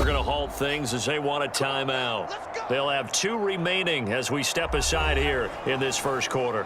are going to halt things as they want a timeout. They'll have 2 remaining as we step aside here in this first quarter.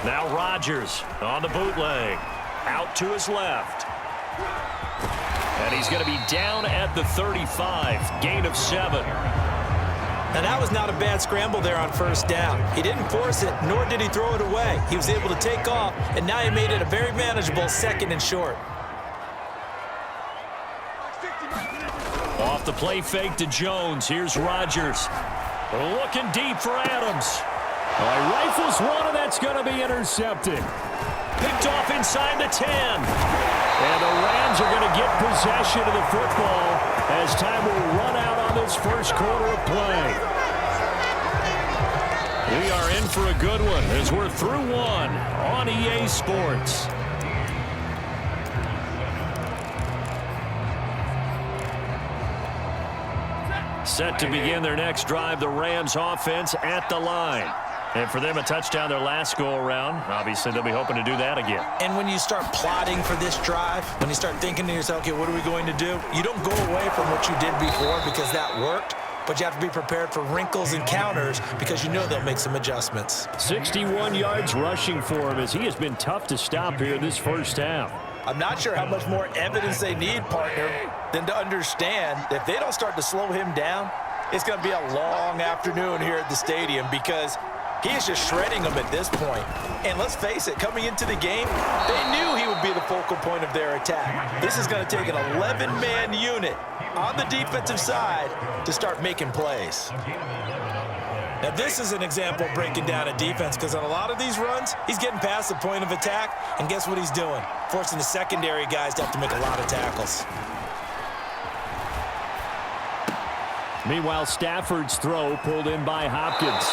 Now Rodgers on the bootleg. Out to his left. And he's going to be down at the 35. Gain of 7. And that was not a bad scramble there on first down. He didn't force it, nor did he throw it away. He was able to take off, and now he made it a very manageable 2nd and short. Off the play fake to Jones. Here's Rodgers. Looking deep for Adams. He rifles one, and that's going to be intercepted. Picked off inside the 10. And the Rams are going to get possession of the football as time will run out on this first quarter of play. We are in for a good one as we're through one on EA Sports. Set to begin their next drive, the Rams offense at the line. And for them, a touchdown their last go-around. Obviously, they'll be hoping to do that again. And when you start plotting for this drive, when you start thinking to yourself, okay, what are we going to do? You don't go away from what you did before because that worked, but you have to be prepared for wrinkles and counters because you know they'll make some adjustments. 61 yards rushing for him as he has been tough to stop here this first half. I'm not sure how much more evidence they need, partner, than to understand that if they don't start to slow him down, it's going to be a long afternoon here at the stadium because he is just shredding them at this point. And let's face it, coming into the game, they knew he would be the focal point of their attack. This is going to take an 11-man unit on the defensive side to start making plays. Now, this is an example of breaking down a defense because on a lot of these runs, he's getting past the point of attack, and guess what he's doing? Forcing the secondary guys to have to make a lot of tackles. Meanwhile, Stafford's throw pulled in by Hopkins.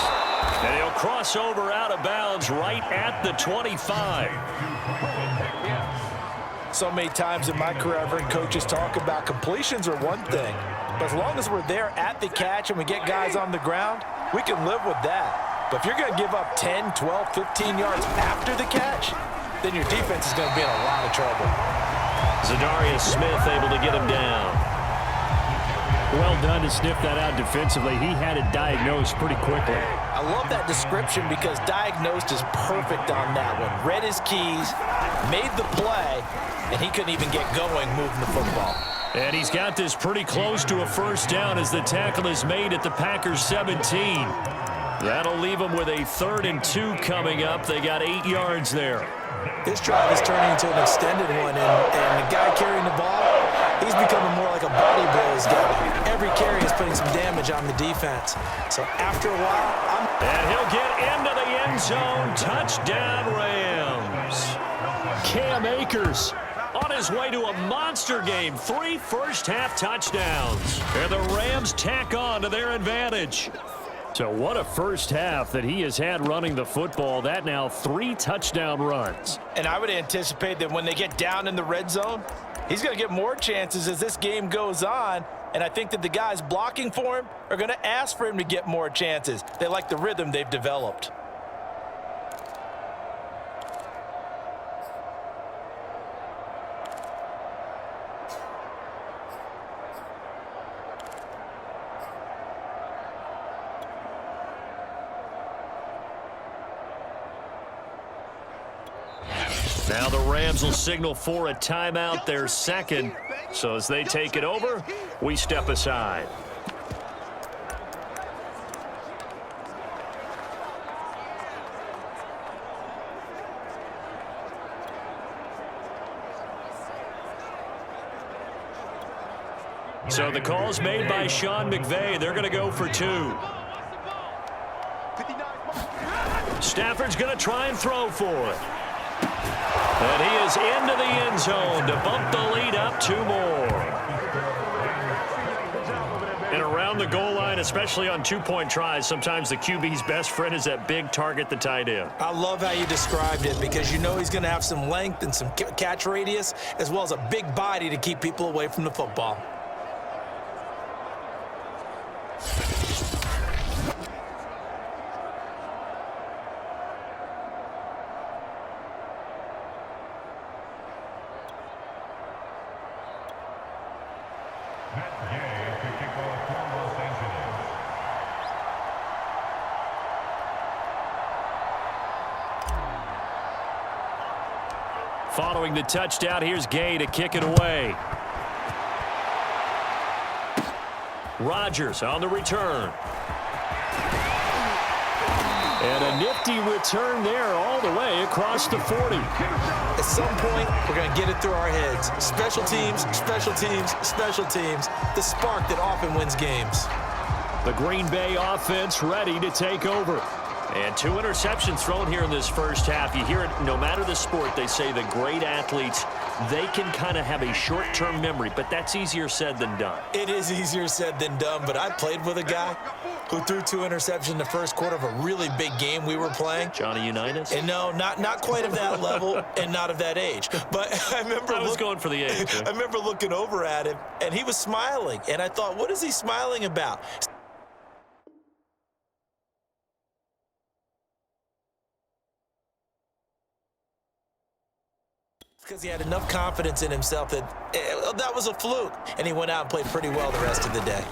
And he'll cross over out of bounds right at the 25. So many times in my career, I've heard coaches talk about completions are one thing, but as long as we're there at the catch and we get guys on the ground, we can live with that. But if you're going to give up 10, 12, 15 yards after the catch, then your defense is going to be in a lot of trouble. Zadarius Smith able to get him down. Well done to sniff that out defensively. He had it diagnosed pretty quickly. I love that description because diagnosed is perfect on that one. Read his keys, made the play, and he couldn't even get going moving the football. And he's got this pretty close to a first down as the tackle is made at the Packers 17. That'll leave them with a 3rd and 2 coming up. They got 8 yards there. This drive is turning into an extended one, and the guy carrying the ball, he's becoming more like a bodybuilder's guy. Every carry is putting some damage on the defense. So after a while, and he'll get into the end zone. Touchdown, Rams. Cam Akers on his way to a monster game. 3 first-half touchdowns. And the Rams tack on to their advantage. So what a first half that he has had running the football. That now 3 touchdown runs. And I would anticipate that when they get down in the red zone, he's going to get more chances as this game goes on. And I think that the guys blocking for him are going to ask for him to get more chances. They like the rhythm they've developed. Now the Rams will signal for a timeout, their 2nd. So as they take it over, we step aside. So the call's made by Sean McVay. They're going to go for 2. Stafford's going to try and throw for it. And he is into the end zone to bump the lead up 2 more. And around the goal line, especially on 2-point tries, sometimes the QB's best friend is that big target, the tight end. I love how you described it because you know he's going to have some length and some catch radius as well as a big body to keep people away from the football. Following the touchdown, here's Gay to kick it away. Rodgers on the return. And a nifty return there all the way across the 40. At some point, we're going to get it through our heads. Special teams, special teams, special teams. The spark that often wins games. The Green Bay offense ready to take over. And 2 interceptions thrown here in this first half. You hear it, no matter the sport, they say the great athletes, they can kind of have a short-term memory, but that's easier said than done. It is easier said than done, but I played with a guy who threw 2 interceptions in the first quarter of a really big game we were playing. Johnny Unitas? And no, not quite of that level and not of that age. But I remember I was going for the age. I remember looking over at him, and he was smiling. And I thought, what is he smiling about? Because he had enough confidence in himself that was a fluke. And he went out and played pretty well the rest of the day.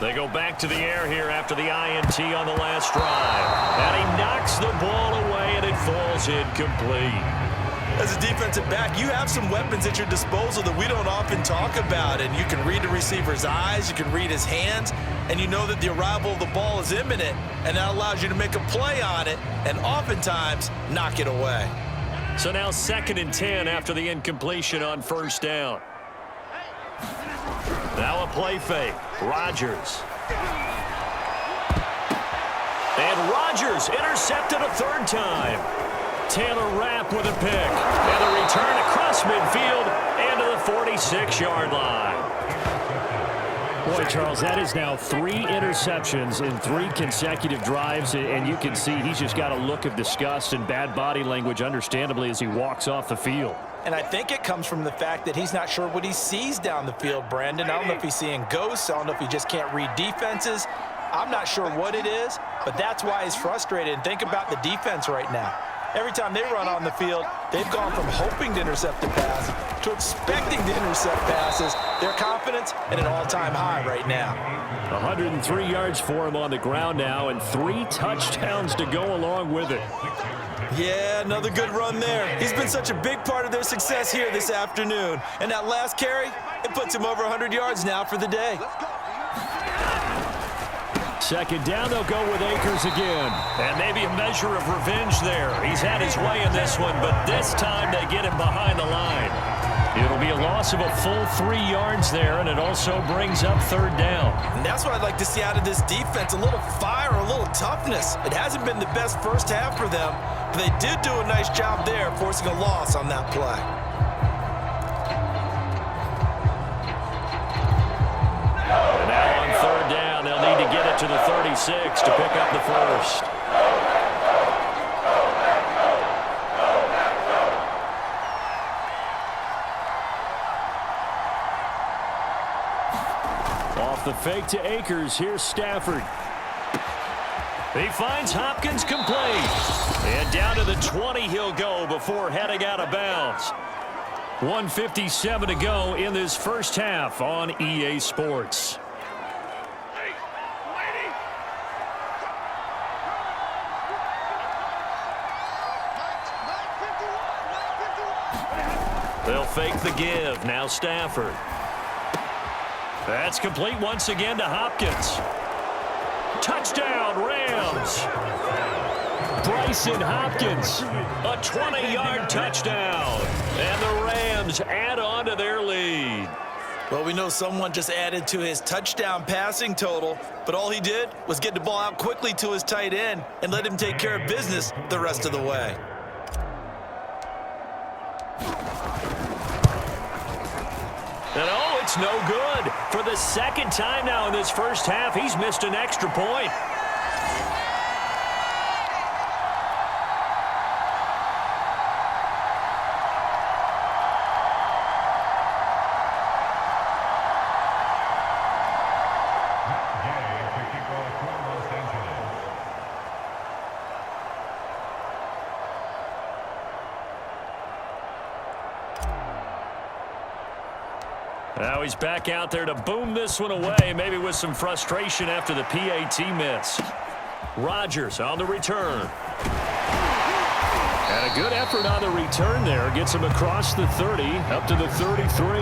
They go back to the air here after the INT on the last drive. And he knocks the ball away, and it falls incomplete. As a defensive back, you have some weapons at your disposal that we don't often talk about. And you can read the receiver's eyes, you can read his hands, and you know that the arrival of the ball is imminent. And that allows you to make a play on it and oftentimes knock it away. So now 2nd and 10 after the incompletion on first down. Now a play fake. Rodgers. And Rodgers intercepted a 3rd time. Taylor Rapp with a pick. And the return across midfield and to the 46-yard line. Boy, Charles, that is now 3 interceptions in 3 consecutive drives, and you can see he's just got a look of disgust and bad body language, understandably, as he walks off the field. And I think it comes from the fact that he's not sure what he sees down the field, Brandon. I don't know if he's seeing ghosts. I don't know if he just can't read defenses. I'm not sure what it is, but that's why he's frustrated. And think about the defense right now. Every time they run on the field, they've gone from hoping to intercept the pass to expecting to intercept passes. Their confidence at an all-time high right now. 103 yards for him on the ground now, and 3 touchdowns to go along with it. Yeah, another good run there. He's been such a big part of their success here this afternoon. And that last carry, it puts him over 100 yards now for the day. 2nd down, they'll go with Akers again. And maybe a measure of revenge there. He's had his way in this one, but this time they get him behind the line. It'll be a loss of a full 3 yards there, and it also brings up 3rd down. And that's what I'd like to see out of this defense, a little fire, a little toughness. It hasn't been the best first half for them, but they did do a nice job there, forcing a loss on that play. And now on 3rd down, they'll need to get it to the 36 to pick up the first. Off the fake to Akers, here's Stafford. He finds Hopkins complete. And down to the 20 he'll go before heading out of bounds. 1:57 to go in this first half on EA Sports. They'll fake the give. Now Stafford. That's complete once again to Hopkins. Touchdown, Rams. Bryson Hopkins, a 20-yard touchdown. And the Rams add on to their lead. Well, we know someone just added to his touchdown passing total, but all he did was get the ball out quickly to his tight end and let him take care of business the rest of the way. And oh, it's no good. For the second time now in this first half, he's missed an extra point. Now he's back out there to boom this one away, maybe with some frustration after the PAT miss. Rodgers on the return. And a good effort on the return there. Gets him across the 30, up to the 33.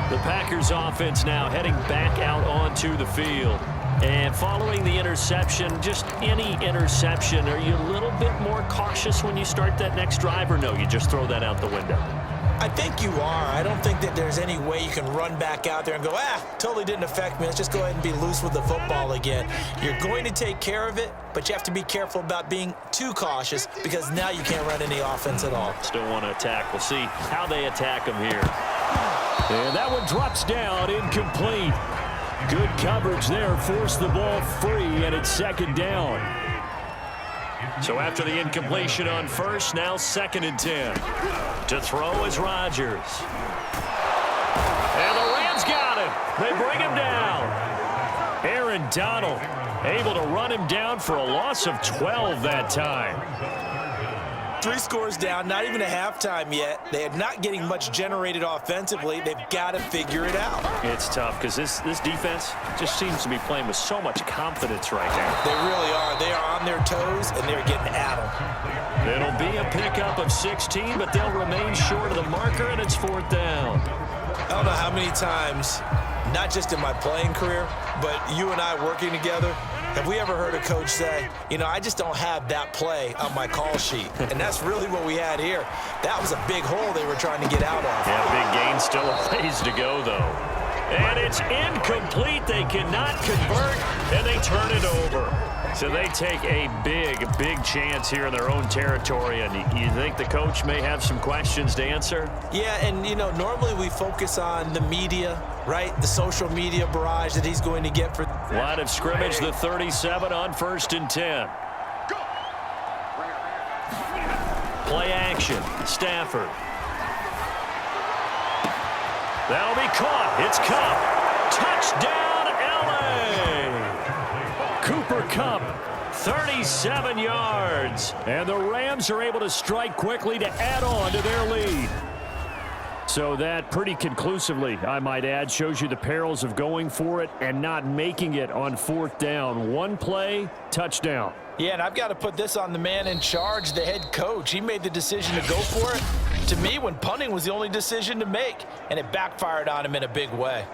The Packers offense now heading back out onto the field. And following the interception, just any interception, are you a little bit more cautious when you start that next drive, or no, you just throw that out the window? I think you are. I don't think that there's any way you can run back out there and go, totally didn't affect me. Let's just go ahead and be loose with the football again. You're going to take care of it, but you have to be careful about being too cautious because now you can't run any offense at all. Still want to attack. We'll see how they attack him here. And that one drops down, incomplete. Good coverage there, forced the ball free, and it's second down. So after the incompletion on first, now 2nd and 10. To throw is Rodgers. And the Rams got him. They bring him down. Aaron Donald able to run him down for a loss of 12 that time. 3 scores down, not even a halftime yet. They are not getting much generated offensively. They've got to figure it out. It's tough because this defense just seems to be playing with so much confidence right now. They really are. They are on their toes, and they're getting at them. It'll be a pickup of 16, but they'll remain short of the marker, and it's 4th down. I don't know how many times, not just in my playing career, but you and I working together, have we ever heard a coach say, I just don't have that play on my call sheet? And that's really what we had here. That was a big hole they were trying to get out of. Yeah, big gain, still a ways to go, though. And it's incomplete. They cannot convert, and they turn it over. So they take a big chance here in their own territory. And you think the coach may have some questions to answer? Yeah, and, normally we focus on the media, right? The social media barrage that he's going to get for... Line of scrimmage, the 37 on 1st and 10. Play action. Stafford. That'll be caught. It's Kupp. Touchdown, L.A. Cooper Kupp, 37 yards. And the Rams are able to strike quickly to add on to their lead. So that pretty conclusively, I might add, shows you the perils of going for it and not making it on 4th down. One play, touchdown. Yeah, and I've got to put this on the man in charge, the head coach. He made the decision to go for it. To me, when punting was the only decision to make, and it backfired on him in a big way.